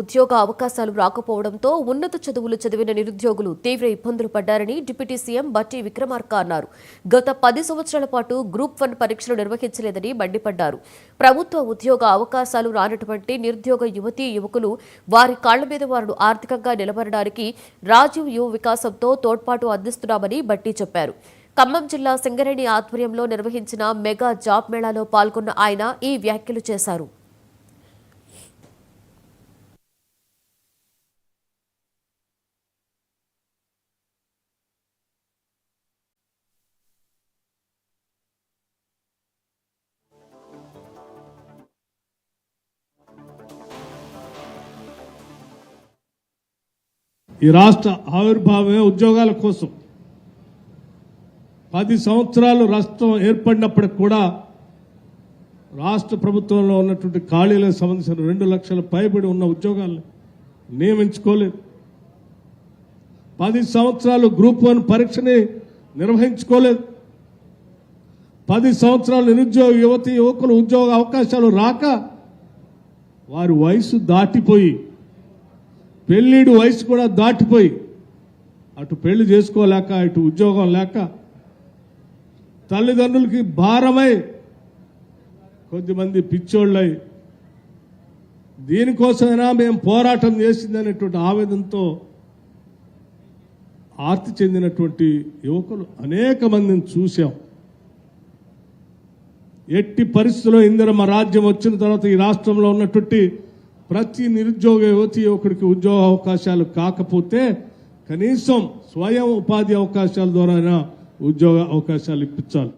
ఉద్యోగ అవకాశాలు రాకపోవడంతో ఉన్నత చదువులు చదివిన నిరుద్యోగులు తీవ్ర ఇబ్బందులు పడ్డారని డిప్యూటీ సీఎం బట్టి విక్రమార్క అన్నారు. గత 10 సంవత్సరాల పాటు గ్రూప్ 1 పరీక్షలు నిర్వహించలేదని మండిపడ్డారు. ప్రభుత్వ ఉద్యోగ అవకాశాలు రానటువంటి నిరుద్యోగ యువతీ యువకులు వారి కాళ్ల మీద వారు ఆర్థికంగా నిలబడడానికి రాజీవ్ యువ వికాసంతో తోడ్పాటు అందిస్తున్నామని బట్టి చెప్పారు. ఖమ్మం జిల్లా సింగరేణి ఆధ్వర్యంలో నిర్వహించిన మెగా జాబ్ మేళాలో పాల్గొన్న ఆయన ఈ వ్యాఖ్యలు చేశారు. ఈ రాష్ట్ర ఆవిర్భావమే ఉద్యోగాల కోసం. 10 సంవత్సరాలు రాష్ట్రం ఏర్పడినప్పటికి కూడా రాష్ట్ర ప్రభుత్వంలో ఉన్నటువంటి ఖాళీలకు సంబంధించిన 2 లక్షల పైబడి ఉన్న ఉద్యోగాలను నియమించుకోలేదు. 10 సంవత్సరాలు గ్రూప్ 1 పరీక్షని నిర్వహించుకోలేదు. 10 సంవత్సరాలు నిరుద్యోగ యువతీ యువకులు ఉద్యోగ అవకాశాలు రాక వారి వయసు దాటిపోయి పెళ్ళిడు వయసు కూడా దాటిపోయి అటు పెళ్లి చేసుకోలేక ఇటు ఉద్యోగం లేక తల్లిదండ్రులకి భారమై కొద్దిమంది పిచ్చోళ్ళై దీనికోసమైనా మేము పోరాటం చేసిందనేటువంటి ఆవేదనతో ఆర్తి చెందినటువంటి యువకులు అనేక మందిని చూశాం. ఎట్టి పరిస్థితుల్లో ఇందిరమ్మ రాజ్యం వచ్చిన తర్వాత ఈ రాష్ట్రంలో ఉన్నటువంటి ప్రతి నిరుద్యోగ యువతీ యువకుడికి ఉద్యోగ అవకాశాలు కాకపోతే కనీసం స్వయం ఉపాధి అవకాశాల ద్వారా ఉద్యోగ అవకాశాలు ఇప్పించాలి.